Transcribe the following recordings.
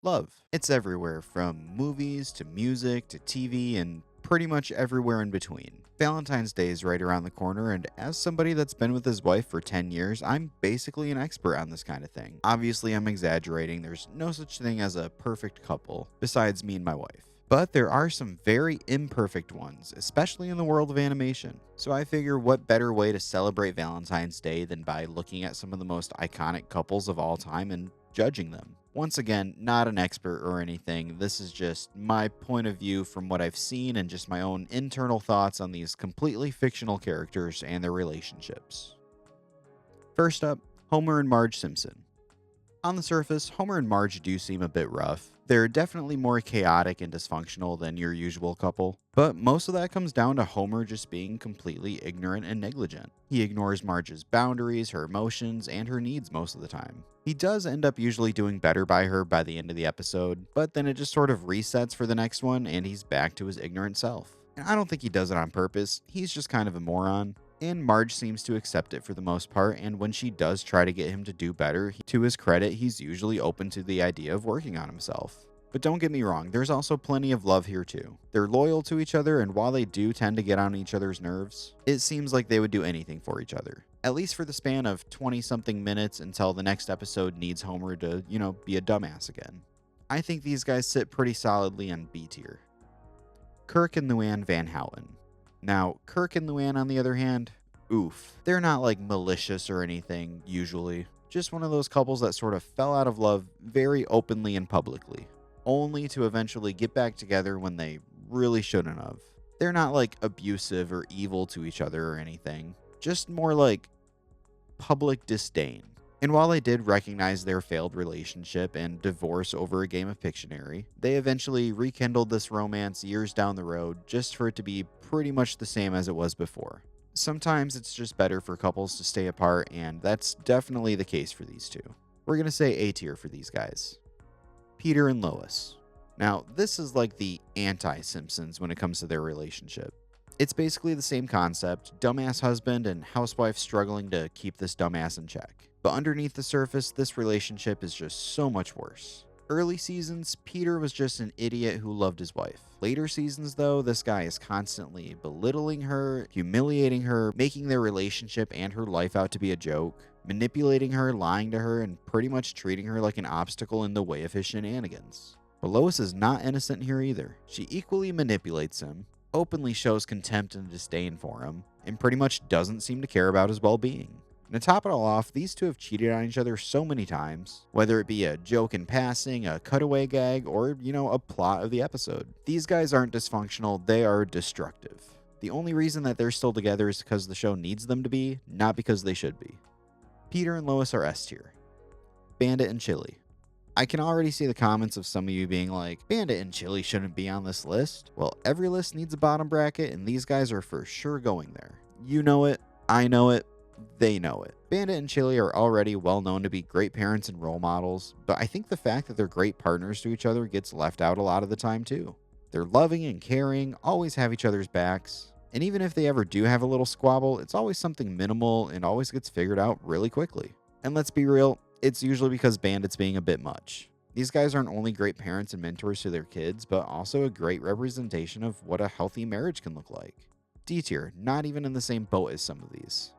Love. It's everywhere, from movies to music to TV and pretty much everywhere in between. Valentine's Day is right around the corner, and as somebody that's been with his wife for 10 years, I'm basically an expert on this kind of thing. Obviously, I'm exaggerating. There's no such thing as a perfect couple, besides me and my wife. But there are some very imperfect ones, especially in the world of animation. So I figure what better way to celebrate Valentine's Day than by looking at some of the most iconic couples of all time and judging them. Once again, not an expert or anything. This is just my point of view from what I've seen and just my own internal thoughts on these completely fictional characters and their relationships. First up, Homer and Marge Simpson. On the surface, Homer and Marge do seem a bit rough. They're definitely more chaotic and dysfunctional than your usual couple, but most of that comes down to Homer just being completely ignorant and negligent. He ignores Marge's boundaries, her emotions, and her needs most of the time. He does end up usually doing better by her by the end of the episode, but then it just sort of resets for the next one and he's back to his ignorant self. And I don't think he does it on purpose, he's just kind of a moron. And Marge seems to accept it for the most part, and when she does try to get him to do better, to his credit, he's usually open to the idea of working on himself. But don't get me wrong, there's also plenty of love here too. They're loyal to each other, and while they do tend to get on each other's nerves, it seems like they would do anything for each other. At least for the span of 20-something minutes until the next episode needs Homer to, be a dumbass again. I think these guys sit pretty solidly on B tier. Kirk and Luann Van Houten. Now, Kirk and Luann, on the other hand, oof. They're not like malicious or anything, usually. Just one of those couples that sort of fell out of love very openly and publicly, only to eventually get back together when they really shouldn't have. They're not like abusive or evil to each other or anything, just more like public disdain. And while they did recognize their failed relationship and divorce over a game of Pictionary, they eventually rekindled this romance years down the road just for it to be pretty much the same as it was before. Sometimes it's just better for couples to stay apart, and that's definitely the case for these two. We're going to say A tier for these guys. Peter and Lois. Now, this is like the anti-Simpsons when it comes to their relationship. It's basically the same concept, dumbass husband and housewife struggling to keep this dumbass in check. But underneath the surface, this relationship is just so much worse. Early seasons, Peter was just an idiot who loved his wife. Later seasons, though, this guy is constantly belittling her, humiliating her, making their relationship and her life out to be a joke, manipulating her, lying to her, and pretty much treating her like an obstacle in the way of his shenanigans. But Lois is not innocent here either. She equally manipulates him, openly shows contempt and disdain for him, and pretty much doesn't seem to care about his well-being. And to top it all off, these two have cheated on each other so many times, whether it be a joke in passing, a cutaway gag, or, a plot of the episode. These guys aren't dysfunctional, they are destructive. The only reason that they're still together is because the show needs them to be, not because they should be. Peter and Lois are S tier. Bandit and Chilli. I can already see the comments of some of you being like, Bandit and Chilli shouldn't be on this list. Well, every list needs a bottom bracket, and these guys are for sure going there. You know it, I know it, they know it. Bandit and Chilli are already well known to be great parents and role models, but I think the fact that they're great partners to each other gets left out a lot of the time too. They're loving and caring, always have each other's backs, and even if they ever do have a little squabble, it's always something minimal and always gets figured out really quickly. And let's be real, it's usually because Bandit's being a bit much. These guys aren't only great parents and mentors to their kids, but also a great representation of what a healthy marriage can look like. D tier, not even in the same boat as some of these.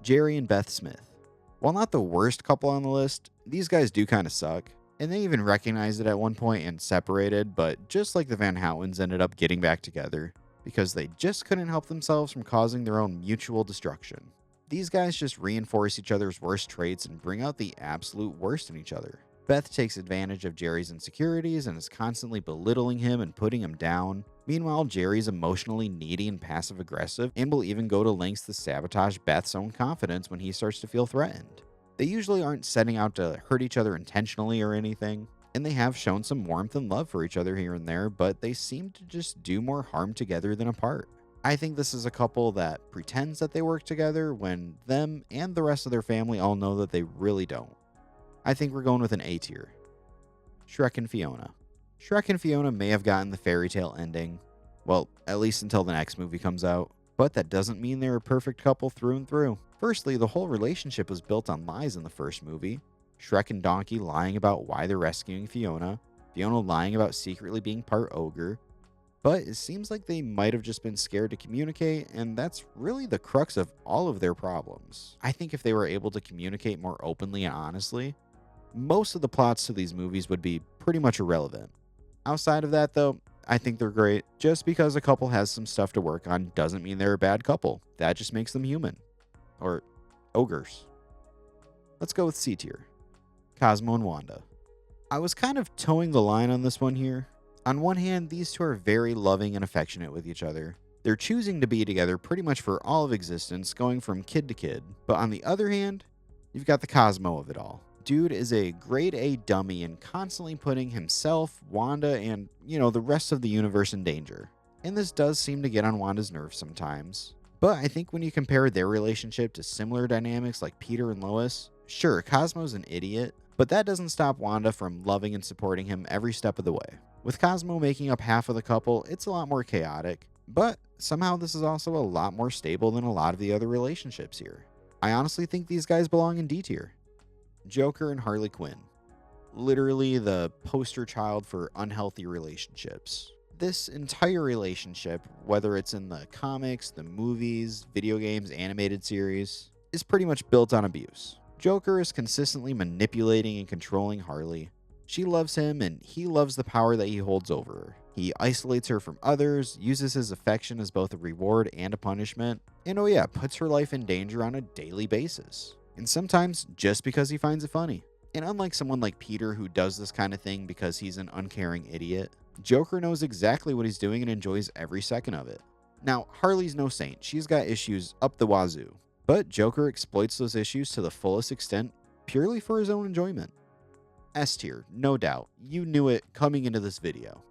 Jerry and Beth Smith. While not the worst couple on the list, these guys do kind of suck, and they even recognized it at one point and separated, but just like the Van Houtens ended up getting back together, because they just couldn't help themselves from causing their own mutual destruction. These guys just reinforce each other's worst traits and bring out the absolute worst in each other. Beth takes advantage of Jerry's insecurities and is constantly belittling him and putting him down. Meanwhile, Jerry's emotionally needy and passive-aggressive and will even go to lengths to sabotage Beth's own confidence when he starts to feel threatened. They usually aren't setting out to hurt each other intentionally or anything, and they have shown some warmth and love for each other here and there, but they seem to just do more harm together than apart. I think this is a couple that pretends that they work together when them and the rest of their family all know that they really don't. I think we're going with an A tier. Shrek and Fiona. Shrek and Fiona may have gotten the fairy tale ending, well, at least until the next movie comes out, but that doesn't mean they're a perfect couple through and through. Firstly, the whole relationship was built on lies in the first movie. Shrek and Donkey lying about why they're rescuing Fiona, Fiona lying about secretly being part ogre. But it seems like they might have just been scared to communicate, and that's really the crux of all of their problems. I think if they were able to communicate more openly and honestly, most of the plots to these movies would be pretty much irrelevant. Outside of that, though, I think they're great. Just because a couple has some stuff to work on doesn't mean they're a bad couple. That just makes them human. Or ogres. Let's go with C tier. Cosmo and Wanda. I was kind of towing the line on this one here. On one hand, these two are very loving and affectionate with each other. They're choosing to be together pretty much for all of existence, going from kid to kid. But on the other hand, you've got the Cosmo of it all. Dude is a grade A dummy and constantly putting himself, Wanda, and, the rest of the universe in danger. And this does seem to get on Wanda's nerves sometimes. But I think when you compare their relationship to similar dynamics like Peter and Lois, sure, Cosmo's an idiot, but that doesn't stop Wanda from loving and supporting him every step of the way. With Cosmo making up half of the couple, it's a lot more chaotic, but somehow this is also a lot more stable than a lot of the other relationships here. I honestly think these guys belong in D tier. Joker and Harley Quinn. Literally the poster child for unhealthy relationships. This entire relationship, whether it's in the comics, the movies, video games, animated series, is pretty much built on abuse. Joker is consistently manipulating and controlling Harley. She loves him and he loves the power that he holds over her. He isolates her from others, uses his affection as both a reward and a punishment, and puts her life in danger on a daily basis. And sometimes just because he finds it funny. And unlike someone like Peter who does this kind of thing because he's an uncaring idiot, Joker knows exactly what he's doing and enjoys every second of it. Now, Harley's no saint. She's got issues up the wazoo. But Joker exploits those issues to the fullest extent purely for his own enjoyment. S tier, no doubt. You knew it coming into this video.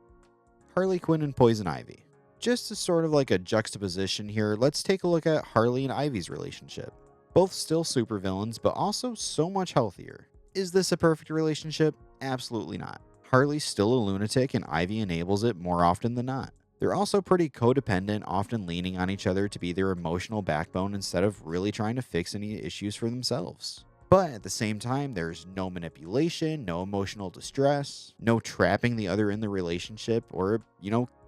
Harley Quinn and Poison Ivy. Just as sort of like a juxtaposition here, let's take a look at Harley and Ivy's relationship. Both still supervillains, but also so much healthier. Is this a perfect relationship? Absolutely not. Harley's still a lunatic and Ivy enables it more often than not. They're also pretty codependent, often leaning on each other to be their emotional backbone instead of really trying to fix any issues for themselves. But at the same time, there's no manipulation, no emotional distress, no trapping the other in the relationship or,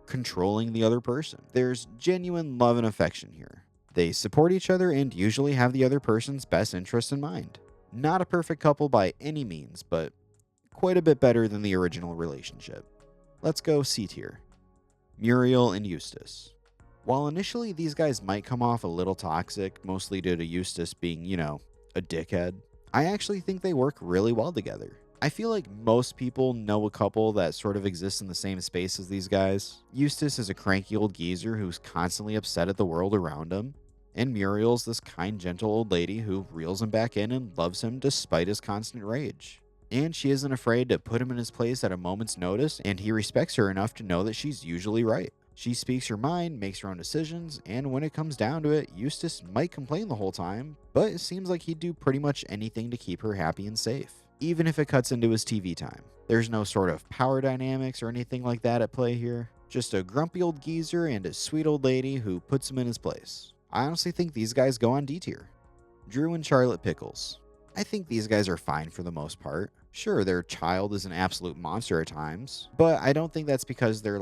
controlling the other person. There's genuine love and affection here. They support each other and usually have the other person's best interest in mind. Not a perfect couple by any means, but quite a bit better than the original relationship. Let's go C tier. Muriel and Eustace. While initially these guys might come off a little toxic, mostly due to Eustace being, a dickhead, I actually think they work really well together. I feel like most people know a couple that sort of exists in the same space as these guys. Eustace is a cranky old geezer who's constantly upset at the world around him, and Muriel's this kind, gentle old lady who reels him back in and loves him despite his constant rage. And she isn't afraid to put him in his place at a moment's notice, and he respects her enough to know that she's usually right. She speaks her mind, makes her own decisions, and when it comes down to it, Eustace might complain the whole time, but it seems like he'd do pretty much anything to keep her happy and safe, even if it cuts into his TV time. There's no sort of power dynamics or anything like that at play here. Just a grumpy old geezer and a sweet old lady who puts him in his place. I honestly think these guys go on D tier. Drew and Charlotte Pickles. I think these guys are fine for the most part. Sure, their child is an absolute monster at times, but I don't think that's because they're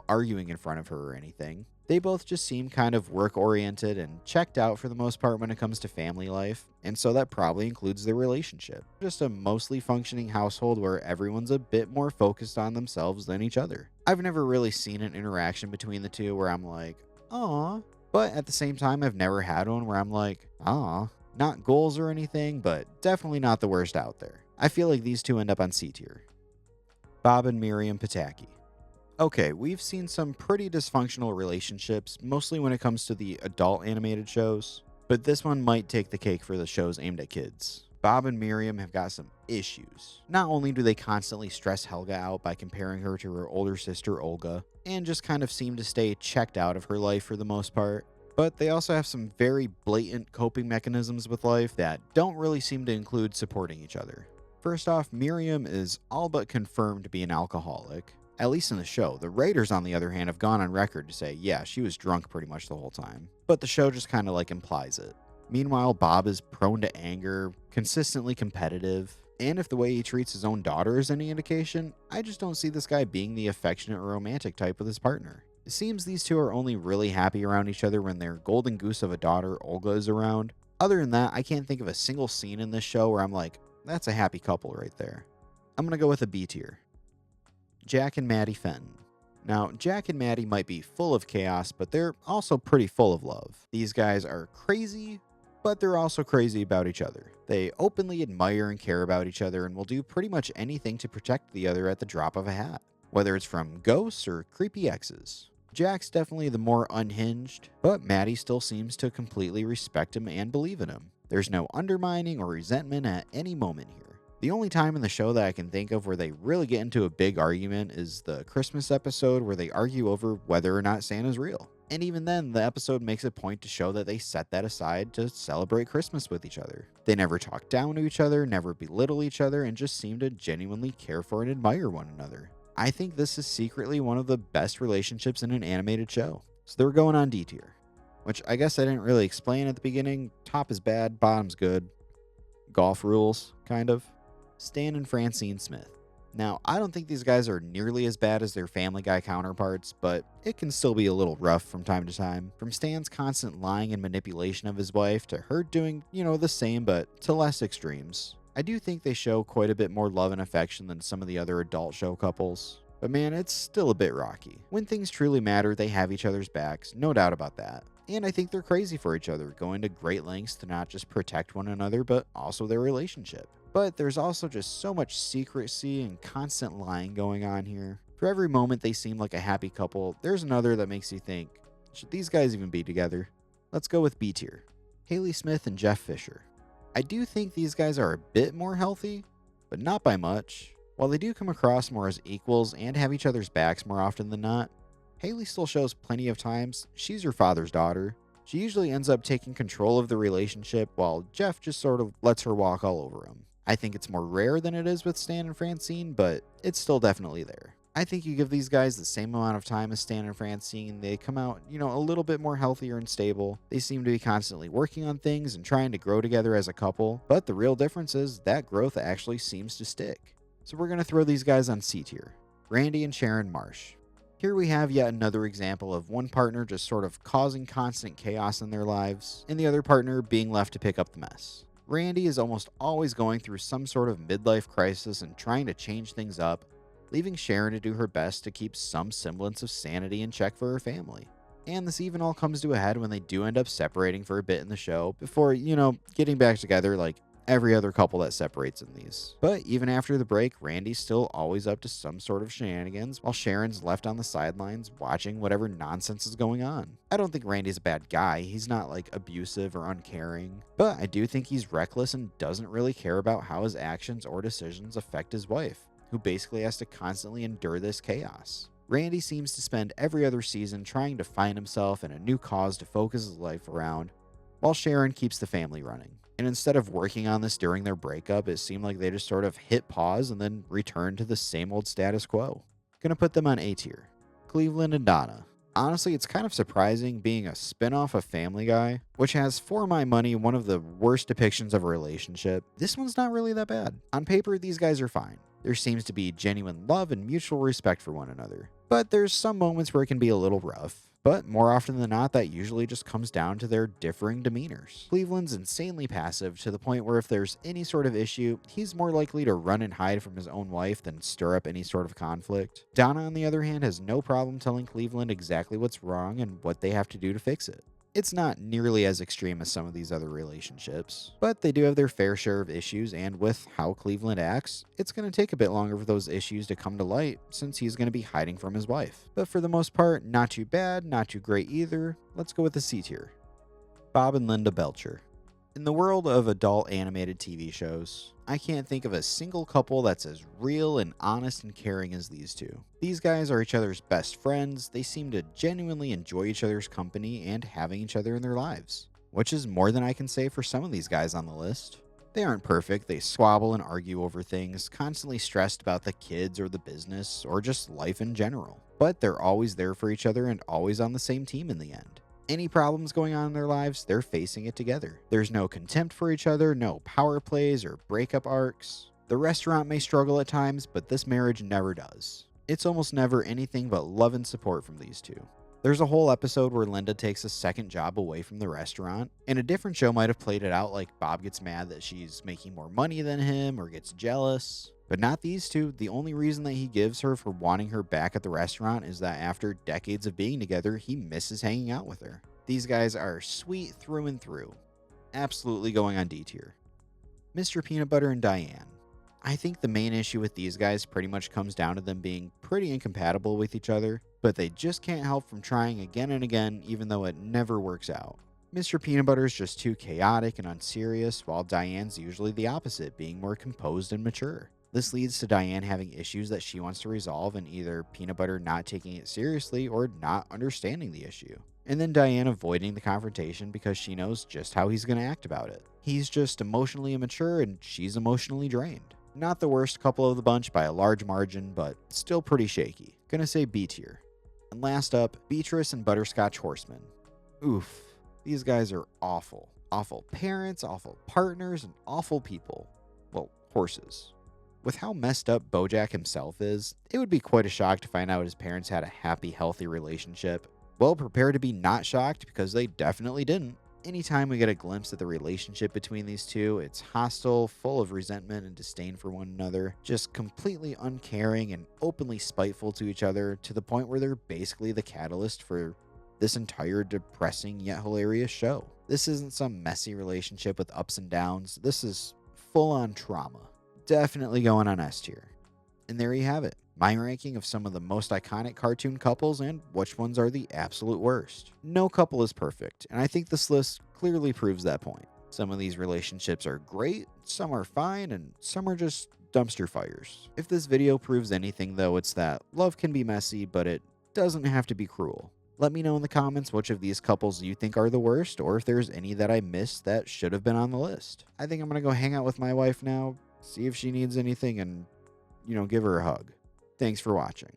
arguing in front of her or anything. They both just seem kind of work-oriented and checked out for the most part when it comes to family life, and so that probably includes their relationship. Just a mostly functioning household where everyone's a bit more focused on themselves than each other. I've never really seen an interaction between the two where I'm like, aw, but at the same time, I've never had one where I'm like, aw. Not goals or anything, but definitely not the worst out there. I feel like these two end up on C tier. Bob and Miriam Pataki. Okay, we've seen some pretty dysfunctional relationships, mostly when it comes to the adult animated shows, but this one might take the cake for the shows aimed at kids. Bob and Miriam have got some issues. Not only do they constantly stress Helga out by comparing her to her older sister Olga, and just kind of seem to stay checked out of her life for the most part, but they also have some very blatant coping mechanisms with life that don't really seem to include supporting each other. First off, Miriam is all but confirmed to be an alcoholic, at least in the show. The writers, on the other hand, have gone on record to say, yeah, she was drunk pretty much the whole time, but the show just kind of implies it. Meanwhile, Bob is prone to anger, consistently competitive, And if the way he treats his own daughter is any indication, I just don't see this guy being the affectionate or romantic type with his partner. It seems these two are only really happy around each other when their golden goose of a daughter, Olga, is around. Other than that, I can't think of a single scene in this show where I'm like, that's a happy couple right there. I'm going to go with a B tier. Jack and Maddie Fenton. Now, Jack and Maddie might be full of chaos, but they're also pretty full of love. These guys are crazy, but they're also crazy about each other. They openly admire and care about each other and will do pretty much anything to protect the other at the drop of a hat, whether it's from ghosts or creepy exes. Jack's definitely the more unhinged, but Maddie still seems to completely respect him and believe in him. There's no undermining or resentment at any moment here. The only time in the show that I can think of where they really get into a big argument is the Christmas episode where they argue over whether or not Santa's real. And even then, the episode makes a point to show that they set that aside to celebrate Christmas with each other. They never talk down to each other, never belittle each other, and just seem to genuinely care for and admire one another. I think this is secretly one of the best relationships in an animated show. So they're going on D tier, which I guess I didn't really explain at the beginning. Top is bad, bottom's good. Golf rules, kind of. Stan and Francine Smith. Now, I don't think these guys are nearly as bad as their Family Guy counterparts, but it can still be a little rough from time to time. From Stan's constant lying and manipulation of his wife to her doing, the same but to less extremes. I do think they show quite a bit more love and affection than some of the other adult show couples. But man, it's still a bit rocky. When things truly matter, they have each other's backs, no doubt about that. And I think they're crazy for each other, going to great lengths to not just protect one another, but also their relationship. But there's also just so much secrecy and constant lying going on here. For every moment they seem like a happy couple, there's another that makes you think, should these guys even be together? Let's go with B tier. Haley Smith and Jeff Fischer. I do think these guys are a bit more healthy, but not by much. While they do come across more as equals and have each other's backs more often than not, Haley still shows plenty of times she's her father's daughter. She usually ends up taking control of the relationship while Jeff just sort of lets her walk all over him. I think it's more rare than it is with Stan and Francine, but it's still definitely there. I think you give these guys the same amount of time as Stan and Francine, they come out, a little bit more healthier and stable. They seem to be constantly working on things and trying to grow together as a couple, but the real difference is that growth actually seems to stick. So we're going to throw these guys on C tier. Randy and Sharon Marsh. Here we have yet another example of one partner just sort of causing constant chaos in their lives, and the other partner being left to pick up the mess. Randy is almost always going through some sort of midlife crisis and trying to change things up, leaving Sharon to do her best to keep some semblance of sanity in check for her family. And this even all comes to a head when they do end up separating for a bit in the show before, getting back together like every other couple that separates in these. But even after the break, Randy's still always up to some sort of shenanigans while Sharon's left on the sidelines watching whatever nonsense is going on. I don't think Randy's a bad guy. He's not abusive or uncaring, but I do think he's reckless and doesn't really care about how his actions or decisions affect his wife, who basically has to constantly endure this chaos. Randy seems to spend every other season trying to find himself and a new cause to focus his life around, while Sharon keeps the family running. And instead of working on this during their breakup, it seemed like they just sort of hit pause and then returned to the same old status quo. Gonna put them on A tier. Cleveland and Donna. Honestly, it's kind of surprising being a spin-off of Family Guy, which has, for my money, one of the worst depictions of a relationship. This one's not really that bad. On paper, these guys are fine. There seems to be genuine love and mutual respect for one another. But there's some moments where it can be a little rough. But more often than not, that usually just comes down to their differing demeanors. Cleveland's insanely passive to the point where if there's any sort of issue, he's more likely to run and hide from his own wife than stir up any sort of conflict. Donna, on the other hand, has no problem telling Cleveland exactly what's wrong and what they have to do to fix it. It's not nearly as extreme as some of these other relationships, but they do have their fair share of issues, and with how Cleveland acts, it's going to take a bit longer for those issues to come to light since he's going to be hiding from his wife. But for the most part, not too bad, not too great either. Let's go with the C tier. Bob and Linda Belcher. In the world of adult animated TV shows, I can't think of a single couple that's as real and honest and caring as these two. These guys are each other's best friends, they seem to genuinely enjoy each other's company and having each other in their lives, which is more than I can say for some of these guys on the list. They aren't perfect, they squabble and argue over things, constantly stressed about the kids or the business or just life in general. But they're always there for each other and always on the same team in the end. Any problems going on in their lives, they're facing it together. There's no contempt for each other, no power plays or breakup arcs. The restaurant may struggle at times, but this marriage never does. It's almost never anything but love and support from these two. There's a whole episode where Linda takes a second job away from the restaurant, and a different show might have played it out like Bob gets mad that she's making more money than him or gets jealous. But not these two. The only reason that he gives her for wanting her back at the restaurant is that after decades of being together, he misses hanging out with her. These guys are sweet through and through. Absolutely going on D tier. Mr. Peanutbutter and Diane. I think the main issue with these guys pretty much comes down to them being pretty incompatible with each other, but they just can't help from trying again and again even though it never works out. Mr. Peanutbutter is just too chaotic and unserious, while Diane's usually the opposite, being more composed and mature. This leads to Diane having issues that she wants to resolve, and either Peanutbutter not taking it seriously or not understanding the issue. And then Diane avoiding the confrontation because she knows just how he's going to act about it. He's just emotionally immature and she's emotionally drained. Not the worst couple of the bunch by a large margin, but still pretty shaky. Gonna say B tier. And last up, Beatrice and Butterscotch Horseman. Oof, these guys are awful. Awful parents, awful partners, and awful people. Well, horses. With how messed up Bojack himself is, it would be quite a shock to find out his parents had a happy, healthy relationship. Well, prepare to be not shocked because they definitely didn't. Anytime we get a glimpse of the relationship between these two, it's hostile, full of resentment and disdain for one another, just completely uncaring and openly spiteful to each other, to the point where they're basically the catalyst for this entire depressing yet hilarious show. This isn't some messy relationship with ups and downs. This is full-on trauma. Definitely going on S tier. And there you have it. My ranking of some of the most iconic cartoon couples and which ones are the absolute worst. No couple is perfect, and I think this list clearly proves that point. Some of these relationships are great, some are fine, and some are just dumpster fires. If this video proves anything though, it's that love can be messy, but it doesn't have to be cruel. Let me know in the comments which of these couples you think are the worst, or if there's any that I missed that should have been on the list. I think I'm gonna go hang out with my wife now, see if she needs anything, and, give her a hug. Thanks for watching.